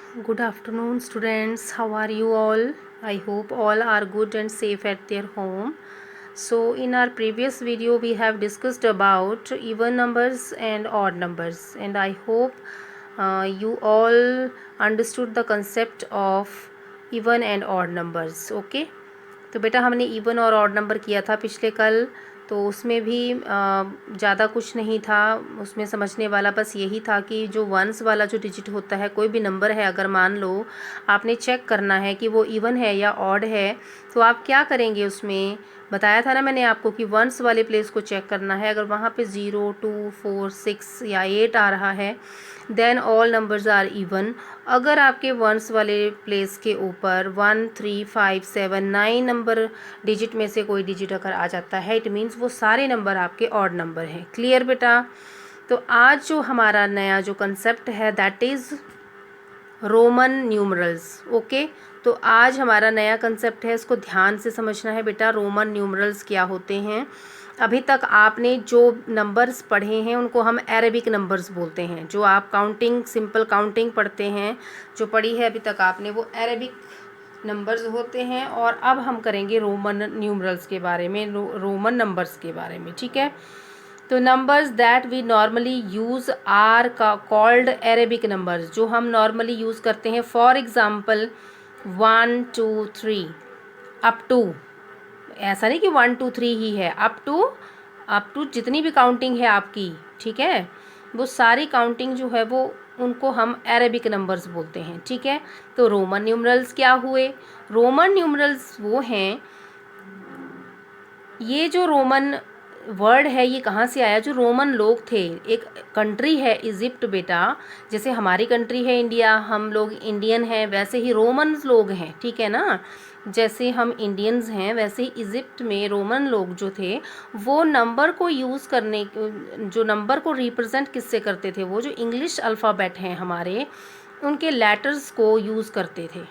Good afternoon, students. How are you all? I hope all are good and safe at their home. So, in our previous video, we have discussed about even numbers and odd numbers, and I hope you all understood the concept of even and odd numbers. Okay? तो बेटा हमने even और odd number किया था पिछले कल, तो उसमें भी ज़्यादा कुछ नहीं था। उसमें समझने वाला बस यही था कि जो वंस वाला जो डिजिट होता है, कोई भी नंबर है, अगर मान लो आपने चेक करना है कि वो इवन है या ऑड है, तो आप क्या करेंगे। उसमें बताया था ना मैंने आपको कि वंस वाले प्लेस को चेक करना है। अगर वहाँ पे 0, 2, 4, 6 या 8 आ रहा है, then all numbers are even. अगर आपके वंस वाले प्लेस के ऊपर 1, 3, 5, 7, 9 नंबर डिजिट में से कोई डिजिट अगर आ जाता है, इट मीन्स वो सारे नंबर आपके ऑड नंबर हैं। क्लियर बेटा? तो आज जो हमारा नया जो कंसेप्ट है that is Roman numerals. Okay, तो आज हमारा नया कंसेप्ट है, इसको ध्यान से समझना है बेटा। रोमन न्यूमरल्स क्या होते हैं? अभी तक आपने जो नंबर्स पढ़े हैं उनको हम अरेबिक नंबर्स बोलते हैं। जो आप काउंटिंग, सिंपल काउंटिंग पढ़ते हैं, जो पढ़ी है अभी तक आपने, वो अरेबिक नंबर्स होते हैं। और अब हम करेंगे रोमन न्यूमरल्स के बारे में, रोमन नंबर्स के बारे में। ठीक है, तो numbers that we normally use are called Arabic numbers. जो हम नॉर्मली यूज़ करते हैं, फॉर एग्ज़ाम्पल 1, 2, 3 अप टू, ऐसा नहीं कि 1, 2, 3 ही है, अप टू जितनी भी काउंटिंग है आपकी, ठीक है, वो सारी काउंटिंग जो है वो उनको हम अरेबिक नंबर्स बोलते हैं। ठीक है, तो रोमन न्यूमरल्स क्या हुए? रोमन न्यूमरल्स वो हैं, ये जो रोमन वर्ड है ये कहाँ से आया? जो रोमन लोग थे, एक कंट्री है इजिप्ट बेटा, जैसे हमारी कंट्री है इंडिया, हम लोग इंडियन हैं, वैसे ही रोमन लोग हैं। ठीक है ना, जैसे हम इंडियंस हैं वैसे ही इजिप्ट में रोमन लोग जो थे वो नंबर को यूज़ करने, जो नंबर को रिप्रेजेंट किससे करते थे, वो जो इंग्लिश अल्फ़ाबेट हैं हमारे, उनके लेटर्स को यूज़ करते थे।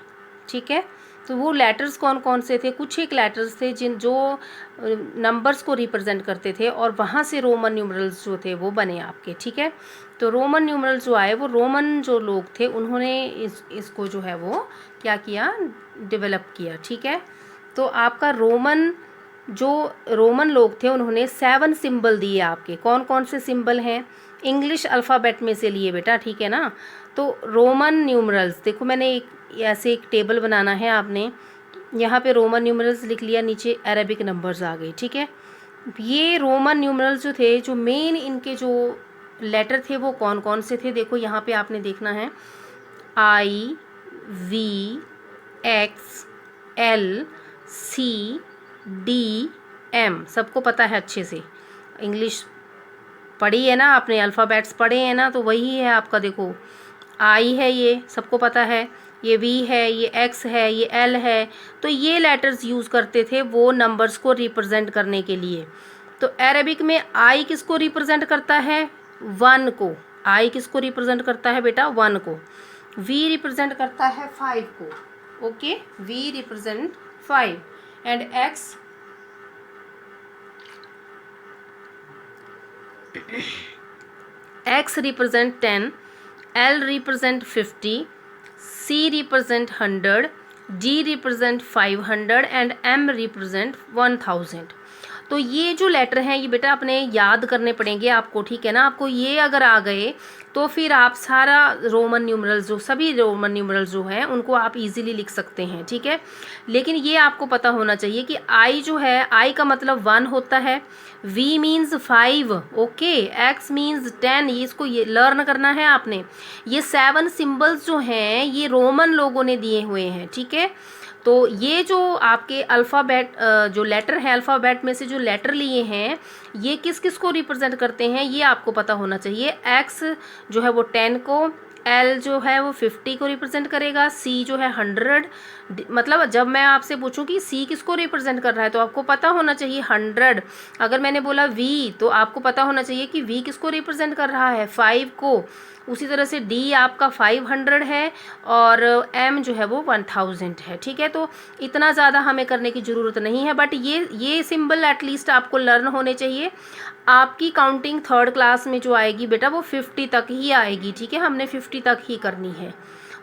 ठीक है, तो वो लेटर्स कौन कौन से थे? कुछ एक लेटर्स थे जो नंबर्स को रिप्रेजेंट करते थे, और वहाँ से रोमन न्यूमरल्स जो थे वो बने आपके। ठीक है, तो रोमन न्यूमरल्स जो आए, वो रोमन जो लोग थे उन्होंने इसको जो है वो क्या किया, डेवलप किया। ठीक है, तो आपका जो रोमन लोग थे उन्होंने 7 सिंबल दिए आपके। कौन कौन से सिंबल हैं? इंग्लिश अल्फ़ाबेट में से लिए बेटा। ठीक है ना, तो रोमन न्यूमरल्स देखो, मैंने ऐसे एक टेबल बनाना है आपने, यहाँ पे रोमन न्यूमरल्स लिख लिया, नीचे अरेबिक नंबर्स आ गए। ठीक है, ये रोमन न्यूमरल्स जो थे, जो मेन इनके जो लेटर थे वो कौन कौन से थे? देखो यहाँ पे आपने देखना है, I, V, X, L, C, D, M। सबको पता है अच्छे से, इंग्लिश पढ़ी है ना आपने, अल्फ़ाबेट्स पढ़े हैं ना, तो वही है आपका। देखो आई है, ये सबको पता है, ये वी है, ये एक्स है, ये एल है। तो ये लेटर्स यूज़ करते थे वो नंबर्स को रिप्रेजेंट करने के लिए। तो अरेबिक में आई किसको रिप्रेजेंट करता है? 1 को। आई किसको रिप्रेजेंट करता है बेटा? 1 को। वी रिप्रेजेंट करता है 5 को। Okay, we represent 5 and X X represent 10, L represent 50, C represent 100, D represent 500 and M represent 1000। तो ये जो लेटर हैं ये बेटा अपने याद करने पड़ेंगे आपको। ठीक है ना, आपको ये अगर आ गए तो फिर आप सारा रोमन न्यूमरल्स, जो सभी रोमन न्यूमरल्स जो हैं उनको आप इजीली लिख सकते हैं। ठीक है, लेकिन ये आपको पता होना चाहिए कि आई जो है, आई का मतलब 1 होता है, V means 5, okay, X means 10, ये इसको ये लर्न करना है आपने। ये 7 सिम्बल्स जो हैं ये रोमन लोगों ने दिए हुए हैं। ठीक है, तो ये जो आपके अल्फ़ाबेट, जो लेटर है, अल्फ़ाबेट में से जो लेटर लिए हैं ये किस किस को रिप्रेजेंट करते हैं ये आपको पता होना चाहिए। X जो है वो 10 को, L जो है वो 50 को रिप्रेजेंट करेगा, C जो है 100। मतलब जब मैं आपसे पूछूं कि C किसको रिप्रेजेंट कर रहा है तो आपको पता होना चाहिए 100। अगर मैंने बोला V तो आपको पता होना चाहिए कि V किसको रिप्रेजेंट कर रहा है? 5 को। उसी तरह से D आपका 500 है और M जो है वो 1000 है। ठीक है, तो इतना ज़्यादा हमें करने की ज़रूरत नहीं है, बट ये सिंबल एटलीस्ट आपको लर्न होने चाहिए। आपकी काउंटिंग 3rd क्लास में जो आएगी बेटा वो 50 तक ही आएगी। ठीक है, हमने 50 तक ही करनी है।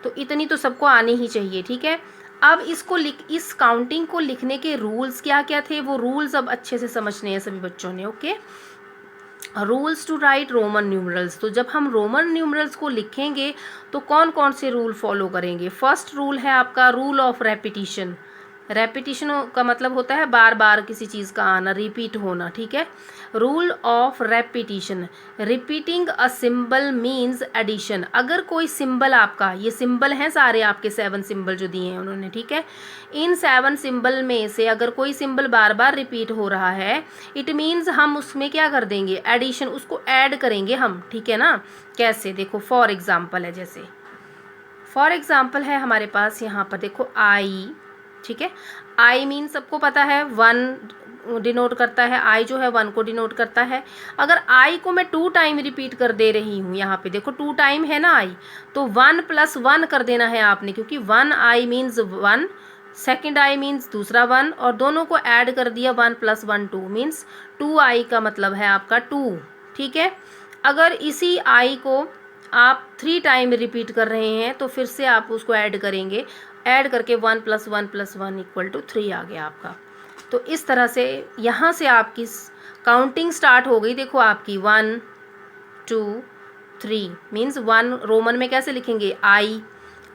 तो इतनी तो सबको आनी ही चाहिए, ठीक है। अब इस काउंटिंग को लिखने के रूल्स क्या क्या थे, वो रूल्स अब अच्छे से समझने हैं सभी बच्चों ने, okay. Rules to write Roman numerals, तो जब हम रोमन न्यूमरल्स को लिखेंगे तो कौन कौन से रूल फॉलो करेंगे। फर्स्ट रूल है आपका रूल ऑफ रेपिटिशन। रेपिटिशन का मतलब होता है बार बार किसी चीज़ का आना, रिपीट होना, ठीक है। Rule of repetition, repeating a symbol means addition. अगर कोई सिंबल आपका, ये सिंबल हैं सारे आपके 7 सिंबल जो दिए हैं उन्होंने, ठीक है। इन 7 सिंबल में से अगर कोई सिंबल बार बार रिपीट हो रहा है, इट मीन्स हम उसमें क्या कर देंगे, एडिशन, उसको ऐड करेंगे हम, ठीक है ना। कैसे, देखो फॉर एग्जाम्पल है, जैसे फॉर एग्जाम्पल है हमारे पास यहाँ पर देखो आई, ठीक है। आई मीन सबको पता है 1 डिनोट करता है, आई जो है 1 को डिनोट करता है। अगर आई को मैं 2 टाइम रिपीट कर दे रही हूँ, यहाँ पे देखो 2 टाइम है ना आई, तो 1 + 1 कर देना है आपने, क्योंकि 1 आई मीन्स 1, सेकेंड आई मीन्स दूसरा 1, और दोनों को ऐड कर दिया 1 + 1 2 मीन्स 2 आई का मतलब है आपका 2, ठीक है। अगर इसी आई को आप 3 टाइम रिपीट कर रहे हैं तो फिर से आप उसको ऐड करेंगे, ऐड करके 1 + 1 + 1 = 3 आ गया आपका। तो इस तरह से यहाँ से आपकी काउंटिंग स्टार्ट हो गई। देखो आपकी 1 2 3 मीन्स 1 रोमन में कैसे लिखेंगे आई,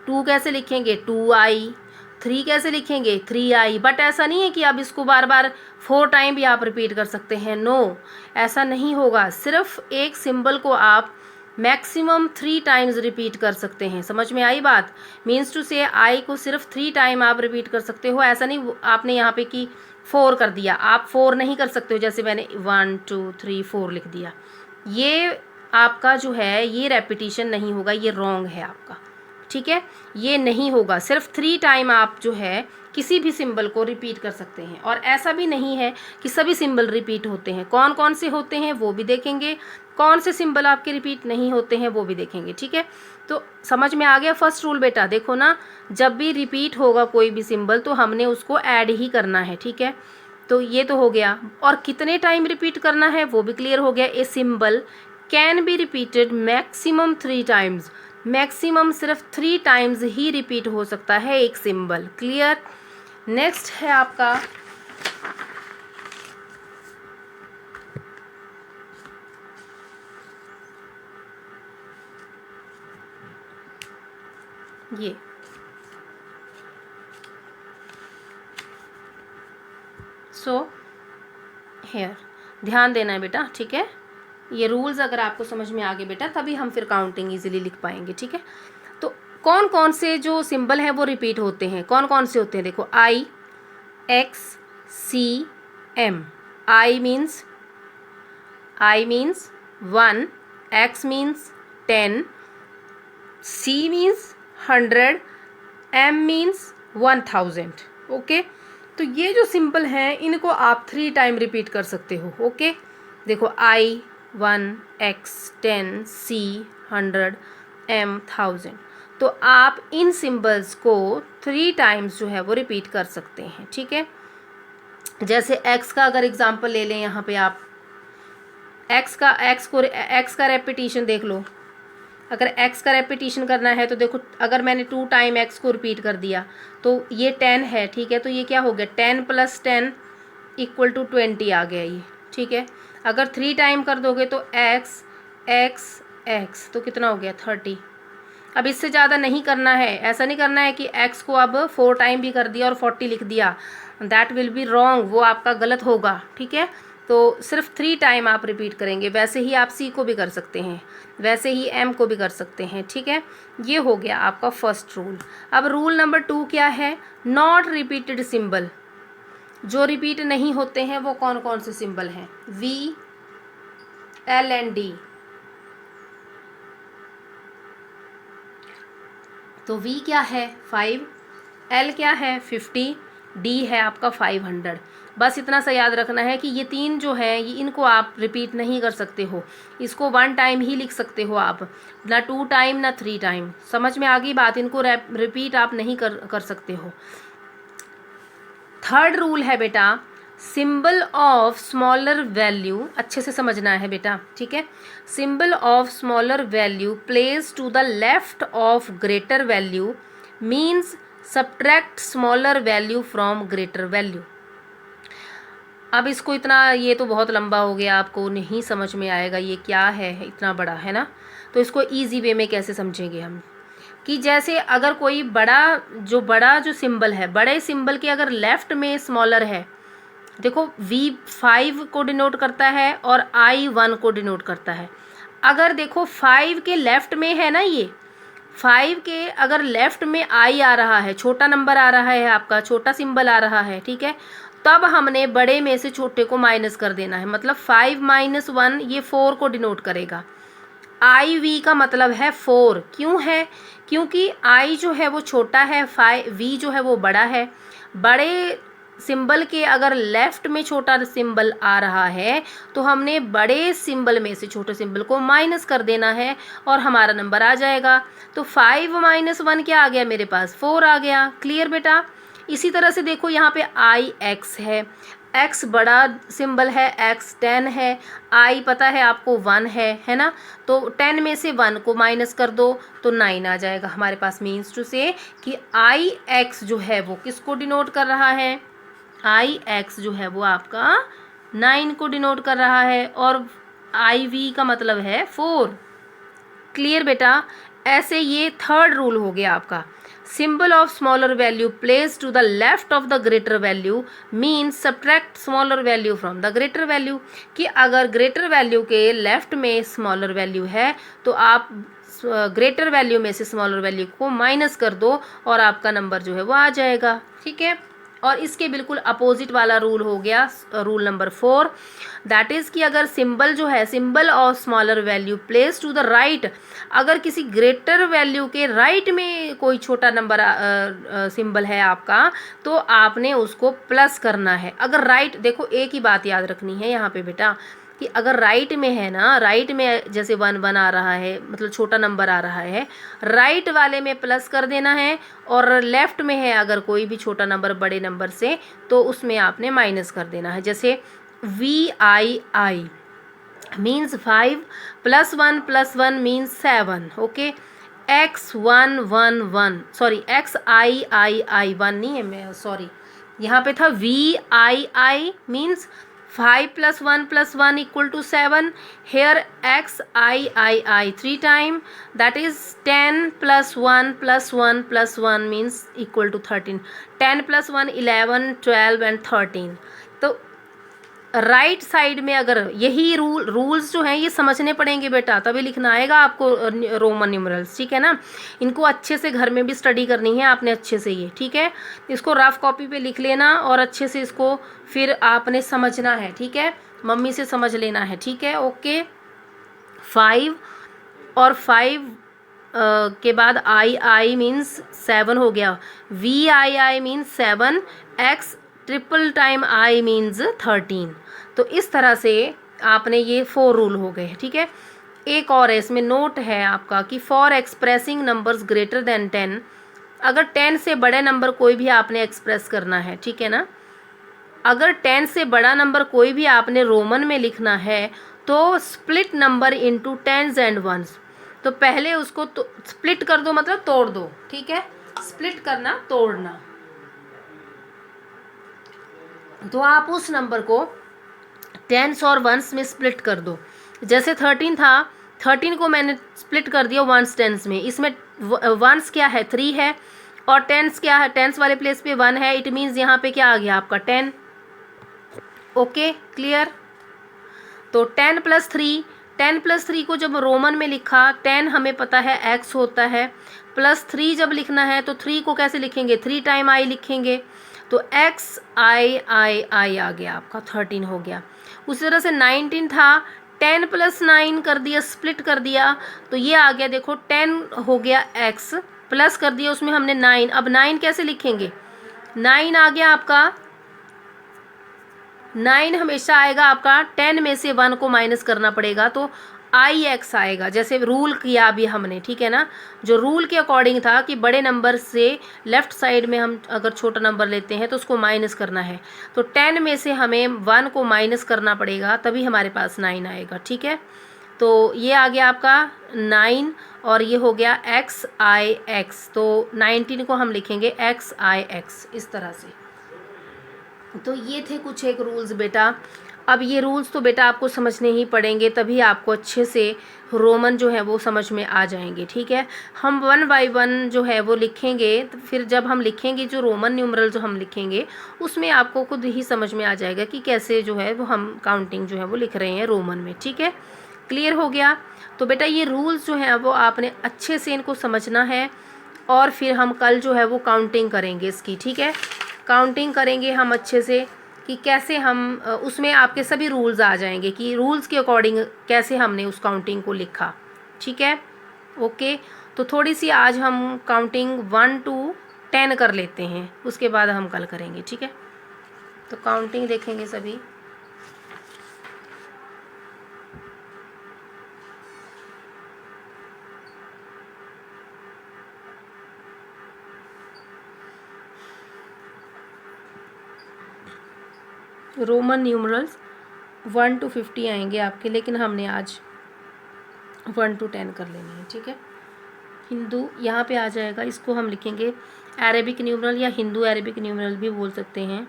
2 कैसे लिखेंगे 2 आई, 3 कैसे लिखेंगे 3 आई। बट ऐसा नहीं है कि अब इसको बार बार 4 टाइम भी आप रिपीट कर सकते हैं, नो, ऐसा नहीं होगा। सिर्फ एक सिंबल को आप मैक्सिमम 3 टाइम्स रिपीट कर सकते हैं, समझ में आई बात। मीन्स टू से आई को सिर्फ 3 टाइम आप रिपीट कर सकते हो, ऐसा नहीं आपने यहाँ पे कि 4 कर दिया, आप 4 नहीं कर सकते हो, जैसे मैंने 1 2 3 4 लिख दिया। ये आपका जो है ये रेपिटिशन नहीं होगा, ये रॉन्ग है आपका, ठीक है। ये नहीं होगा, सिर्फ 3 टाइम आप जो है किसी भी सिंबल को रिपीट कर सकते हैं। और ऐसा भी नहीं है कि सभी सिंबल रिपीट होते हैं, कौन कौन से होते हैं वो भी देखेंगे, कौन से सिंबल आपके रिपीट नहीं होते हैं वो भी देखेंगे, ठीक है। तो समझ में आ गया फर्स्ट रूल बेटा। देखो ना, जब भी रिपीट होगा कोई भी सिंबल तो हमने उसको ऐड ही करना है, ठीक है। तो ये तो हो गया, और कितने टाइम रिपीट करना है वो भी क्लियर हो गया। A symbol can be repeated maximum 3 times, maximum सिर्फ 3 टाइम्स ही रिपीट हो सकता है एक सिंबल, क्लियर। नेक्स्ट है आपका ये हेयर, ध्यान देना है बेटा, ठीक है। ये रूल्स अगर आपको समझ में आ गए बेटा तभी हम फिर काउंटिंग इजीली लिख पाएंगे, ठीक है। तो कौन कौन से जो सिंबल हैं वो रिपीट होते हैं, कौन कौन से होते हैं, देखो I, X, C, M. I means 1, X means 10, C means 100, M means 1000, okay. तो ये जो सिंबल हैं इनको आप 3 टाइम रिपीट कर सकते हो, ओके। देखो आई 1, एक्स 10, सी 100, एम 1000। तो आप इन सिंबल्स को 3 टाइम्स जो है वो रिपीट कर सकते हैं, ठीक है। जैसे एक्स का अगर एग्जांपल ले लें, यहाँ पे आप एक्स का रेपिटेशन देख लो। अगर एक्स का रेपिटेशन करना है तो देखो, अगर मैंने 2 टाइम एक्स को रिपीट कर दिया तो ये 10 है, ठीक है। तो ये क्या हो गया, 10 + 10 = 20 आ गया ये, ठीक है। अगर 3 टाइम कर दोगे तो एक्स एक्स एक्स तो कितना हो गया 30। अब इससे ज़्यादा नहीं करना है, ऐसा नहीं करना है कि एक्स को अब 4 टाइम भी कर दिया और 40 लिख दिया, दैट विल बी रॉन्ग, वो आपका गलत होगा, ठीक है। तो सिर्फ 3 टाइम आप रिपीट करेंगे। वैसे ही आप सी को भी कर सकते हैं, वैसे ही एम को भी कर सकते हैं, ठीक है। ये हो गया आपका फर्स्ट रूल। अब रूल नंबर 2 क्या है, नॉट रिपीटेड सिंबल। जो रिपीट नहीं होते हैं वो कौन कौन से सिंबल हैं, वी, एल एंड डी। तो वी क्या है 5, एल क्या है 50, डी है आपका 500। बस इतना सा याद रखना है कि ये 3 जो है ये इनको आप रिपीट नहीं कर सकते हो, इसको 1 टाइम ही लिख सकते हो आप, ना 2 टाइम ना 3 टाइम। समझ में आ गई बात, इनको रिपीट आप नहीं कर सकते हो। थर्ड रूल है बेटा, सिंबल ऑफ स्मॉलर वैल्यू, अच्छे से समझना है बेटा, ठीक है। Symbol of smaller value place to the left of greater value means subtract smaller value from greater value. अब इसको इतना, ये तो बहुत लंबा हो गया, आपको नहीं समझ में आएगा ये क्या है, इतना बड़ा है ना। तो इसको ईजी वे में कैसे समझेंगे हम, कि जैसे अगर कोई बड़ा जो सिंबल है, बड़े सिंबल के अगर लेफ्ट में स्मॉलर है, देखो V5 को डिनोट करता है और I1 को डिनोट करता है। अगर देखो 5 के लेफ्ट में है ना, ये 5 के अगर लेफ्ट में I आ रहा है, छोटा नंबर आ रहा है आपका, छोटा सिंबल आ रहा है, ठीक है, तब हमने बड़े में से छोटे को माइनस कर देना है। मतलब 5 - 1 ये 4 को डिनोट करेगा। IV का मतलब है 4, क्यों है, क्योंकि I जो है वो छोटा है, V जो है वो बड़ा है। बड़े सिंबल के अगर लेफ्ट में छोटा सिंबल आ रहा है तो हमने बड़े सिंबल में से छोटे सिंबल को माइनस कर देना है और हमारा नंबर आ जाएगा। तो 5 - 1 क्या आ गया मेरे पास, 4 आ गया। क्लियर बेटा। इसी तरह से देखो यहाँ पे IX है, X बड़ा सिंबल है, X 10 है, I पता है आपको 1 है ना। तो 10 में से 1 को माइनस कर दो तो 9 आ जाएगा हमारे पास। मीन्स टू से कि IX जो है वो किसको डिनोट कर रहा है, IX जो है वो आपका 9 को डिनोट कर रहा है और IV का मतलब है 4। क्लियर बेटा। ऐसे ये थर्ड रूल हो गया आपका। Symbol of smaller value place to the left of the greater value means subtract smaller value from the greater value, कि अगर ग्रेटर वैल्यू के लेफ्ट में स्मॉलर वैल्यू है तो आप ग्रेटर वैल्यू में से स्मॉलर वैल्यू को माइनस कर दो और आपका नंबर जो है वो आ जाएगा। ठीक है। और इसके बिल्कुल अपोजिट वाला रूल हो गया रूल नंबर 4, दैट इज़ कि अगर सिंबल जो है, symbol of smaller value place to the right, अगर किसी ग्रेटर वैल्यू के राइट में कोई छोटा नंबर सिंबल है आपका, तो आपने उसको प्लस करना है। अगर राइट, देखो एक ही बात याद रखनी है यहाँ पे बेटा, कि अगर राइट में है ना, राइट में जैसे 1 आ रहा है, मतलब छोटा नंबर आ रहा है, राइट वाले में प्लस कर देना है, और लेफ्ट में है अगर कोई भी छोटा नंबर बड़े नंबर से, तो उसमें आपने माइनस कर देना है। जैसे VII means 5 + 1 + 1 means 7। Okay. X111 sorry XII 1 नहीं है, मैं सॉरी यहाँ पे था VII means 5 + 1 + 1 = 7. Here XII 3 times, that is 10 + 1 + 1 + 1 means equal to 13. 10 + 1 11, 12 and 13. तो राइट साइड में अगर यही रूल्स जो हैं ये समझने पड़ेंगे बेटा, तभी लिखना आएगा आपको रोमन न्यूमरल्स। ठीक है ना। इनको अच्छे से घर में भी स्टडी करनी है आपने अच्छे से ये। ठीक है। इसको रफ कॉपी पे लिख लेना और अच्छे से इसको फिर आपने समझना है। ठीक है। मम्मी से समझ लेना है। ठीक है। ओके। 5 और 5 के बाद I मीन्स 7 हो गया, VII means 7, X triple time I means 13। तो इस तरह से आपने ये 4 रूल हो गए। ठीक है। एक और इसमें नोट है आपका कि for expressing numbers greater than 10, अगर 10 से बड़े नंबर कोई भी आपने एक्सप्रेस करना है, ठीक है ना, अगर 10 से बड़ा नंबर कोई भी आपने रोमन में लिखना है तो split number into 10s and 1s। तो पहले उसको तो स्प्लिट कर दो, मतलब तोड़ दो। ठीक है। स्प्लिट करना, तोड़ना। तो आप उस नंबर को 10s और 1s में स्प्लिट कर दो। जैसे 13 था, 13 को मैंने स्प्लिट कर दिया 1s 10s में। इसमें 1s क्या है, 3 है, और 10s क्या है, 10s वाले प्लेस पे 1 है। इट मीन्स यहाँ पे क्या आ गया आपका 10। ओके। क्लियर। तो 10 + 3, 10 + 3 को जब रोमन में लिखा, 10 हमें पता है X होता है, +3 जब लिखना है तो 3 को कैसे लिखेंगे, 3 टाइम I लिखेंगे। तो XII आ गया आपका, 13 हो गया। उसी तरह से 19 था, 10 + 9 कर दिया, स्प्लिट कर दिया, तो ये आ गया, देखो 10 हो गया X, प्लस कर दिया उसमें हमने 9। अब 9 कैसे लिखेंगे, 9 आ गया आपका, 9 हमेशा आएगा आपका 10 में से 1 को माइनस करना पड़ेगा, तो आई एक्स आएगा, जैसे रूल किया अभी हमने, ठीक है ना, जो रूल के अकॉर्डिंग था कि बड़े नंबर से लेफ्ट साइड में हम अगर छोटा नंबर लेते हैं तो उसको माइनस करना है, तो 10 में से हमें 1 को माइनस करना पड़ेगा, तभी हमारे पास 9 आएगा, ठीक है। तो ये आ गया आपका 9 और ये हो गया एक्स आई एक्स, तो 19 को हम लिखेंगे एक्स आई एक्स, इस तरह से। तो ये थे कुछ एक रूल्स बेटा। अब ये रूल्स तो बेटा आपको समझने ही पड़ेंगे, तभी आपको अच्छे से रोमन जो है वो समझ में आ जाएंगे, ठीक है। हम 1 बाय 1 जो है वो लिखेंगे, तो फिर जब हम लिखेंगे जो रोमन न्यूमरल जो हम लिखेंगे उसमें आपको खुद ही समझ में आ जाएगा कि कैसे जो है वो हम काउंटिंग जो है वो लिख रहे हैं रोमन में, ठीक है। क्लियर हो गया। तो बेटा ये रूल्स जो हैं वो आपने अच्छे से इनको समझना है, और फिर हम कल जो है वो काउंटिंग करेंगे इसकी, ठीक है। काउंटिंग करेंगे हम अच्छे से कि कैसे हम उसमें आपके सभी रूल्स आ जाएंगे कि रूल्स के अकॉर्डिंग कैसे हमने उस काउंटिंग को लिखा, ठीक है। ओके, तो थोड़ी सी आज हम काउंटिंग 1 to 10 कर लेते हैं, उसके बाद हम कल करेंगे, ठीक है। तो काउंटिंग देखेंगे सभी। रोमन न्यूमरल्स 1 to 50 आएंगे आपके, लेकिन हमने आज 1 to 10 कर लेनी है, ठीक है। हिंदू यहाँ पे आ जाएगा, इसको हम लिखेंगे अरेबिक न्यूमरल या हिंदू अरेबिक न्यूमरल भी बोल सकते हैं।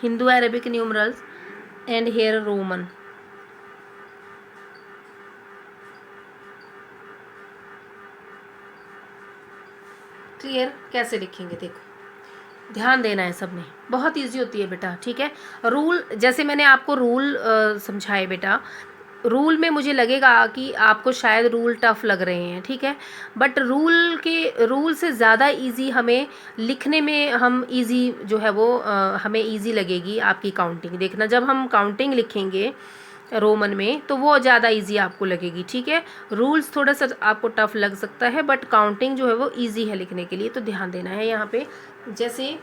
Hindu Arabic numerals and here Roman. Clear, कैसे लिखेंगे देखो, ध्यान देना है सबने, बहुत इजी होती है बेटा, ठीक है। रूल जैसे मैंने आपको रूल समझाए बेटा, रूल में मुझे लगेगा कि आपको शायद रूल टफ लग रहे हैं, ठीक है, बट रूल से ज़्यादा इजी हमें लिखने में हम इजी जो है वो हमें इजी लगेगी आपकी काउंटिंग। देखना जब हम काउंटिंग लिखेंगे रोमन में तो वो ज़्यादा इजी आपको लगेगी, ठीक है। रूल्स थोड़ा सा आपको टफ लग सकता है, बट काउंटिंग जो है वो इजी है लिखने के लिए, तो ध्यान देना है यहाँ पे। जैसे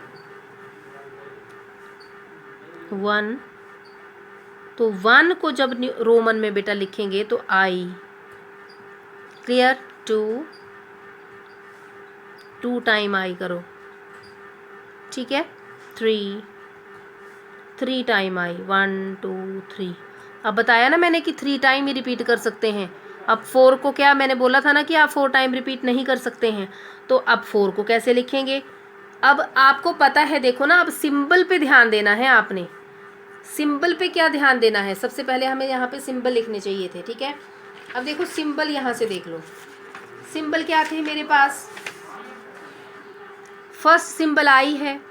1, तो 1 को जब रोमन में बेटा लिखेंगे तो आई। क्लियर। 2 टाइम आई करो, ठीक है। 3 टाइम आई, 1 2 3। अब बताया ना मैंने कि 3 टाइम ही रिपीट कर सकते हैं। अब 4 को क्या मैंने बोला था ना कि आप 4 टाइम रिपीट नहीं कर सकते हैं, तो अब 4 को कैसे लिखेंगे। अब आपको पता है, देखो ना, अब सिंबल पे ध्यान देना है आपने। सिंबल पे क्या ध्यान देना है, सबसे पहले हमें यहाँ पे सिंबल लिखने चाहिए थे, ठीक है। अब देखो सिंबल यहाँ से देख लो, सिंबल क्या थे मेरे पास। फर्स्ट सिंबल आई है,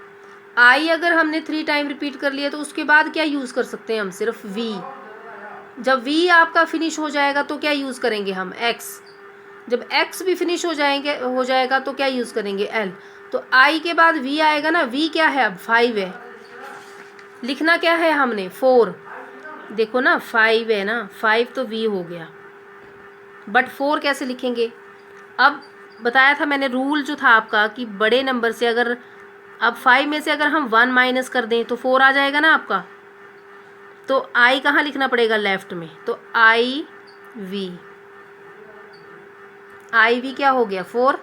आई अगर हमने 3 टाइम रिपीट कर लिया तो उसके बाद क्या यूज़ कर सकते हैं हम, सिर्फ वी। जब वी आपका फिनिश हो जाएगा तो क्या यूज़ करेंगे हम, एक्स। जब एक्स भी फिनिश हो जाएगा तो क्या यूज़ करेंगे, एल। तो आई के बाद वी आएगा ना, वी क्या है अब 5 है, लिखना क्या है हमने 4। देखो ना 5 है ना, 5 तो वी हो गया, बट 4 कैसे लिखेंगे। अब बताया था मैंने रूल जो था आपका कि बड़े नंबर से अगर अब 5 में से अगर हम 1 माइनस कर दें तो 4 आ जाएगा ना आपका। तो आई कहाँ लिखना पड़ेगा, लेफ्ट में। तो आई वी क्या हो गया 4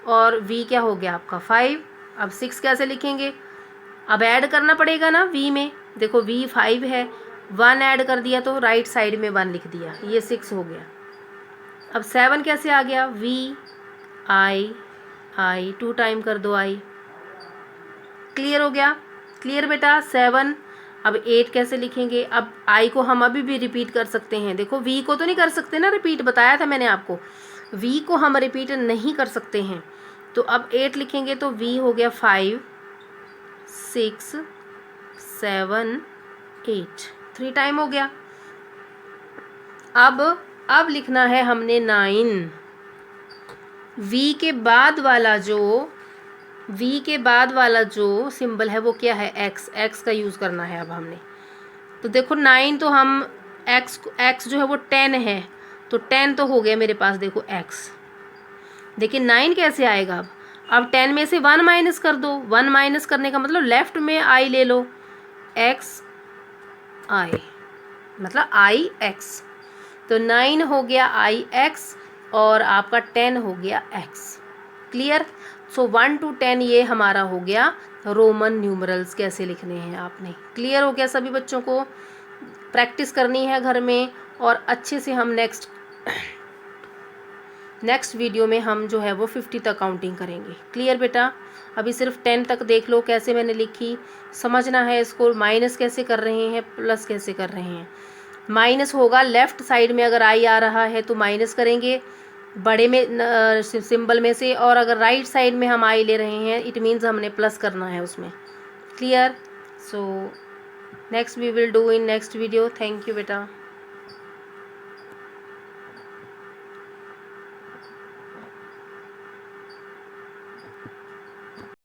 और वी क्या हो गया आपका 5। अब 6 कैसे लिखेंगे, अब ऐड करना पड़ेगा ना वी में। देखो वी 5 है, 1 ऐड कर दिया तो राइट साइड में 1 लिख दिया, ये 6 हो गया। अब 7 कैसे आ गया, वी आई 2 टाइम कर दो आई। क्लियर हो गया। क्लियर बेटा 7। अब 8 कैसे लिखेंगे, अब आई को हम अभी भी रिपीट कर सकते हैं। देखो वी को तो नहीं कर सकते ना रिपीट, बताया था मैंने आपको, वी को हम रिपीट नहीं कर सकते हैं। तो अब 8 लिखेंगे तो वी हो गया 5 6 7 8, 3 टाइम हो गया। अब लिखना है हमने 9। वी के बाद वाला जो सिंबल है वो क्या है, एक्स का यूज़ करना है अब हमने। तो देखो 9 तो हम एक्स जो है वो 10 है, तो 10 तो हो गया मेरे पास। देखो एक्स, देखिए 9 कैसे आएगा। अब अब 10 में से 1 माइनस कर दो, 1 माइनस करने का मतलब लेफ्ट में आई ले लो, एक्स आई, मतलब आई एक्स, तो 9 हो गया आई एक्स और आपका 10 हो गया एक्स। क्लियर। सो 1 to 10 ये हमारा हो गया रोमन न्यूमरल्स कैसे लिखने हैं आपने। क्लियर हो गया सभी बच्चों को। प्रैक्टिस करनी है घर में और अच्छे से हम नेक्स्ट वीडियो में हम जो है वो 50 तक काउंटिंग करेंगे। क्लियर बेटा। अभी सिर्फ 10 तक देख लो कैसे मैंने लिखी, समझना है इसको। माइनस कैसे कर रहे हैं, प्लस कैसे कर रहे हैं। माइनस होगा लेफ्ट साइड में, अगर आई आ रहा है तो माइनस करेंगे बड़े में सिंबल में से, और अगर राइट साइड में हम आई ले रहे हैं इट मीन्स हमने प्लस करना है उसमें। Clear. So next we will do in next video. Thank you बेटा।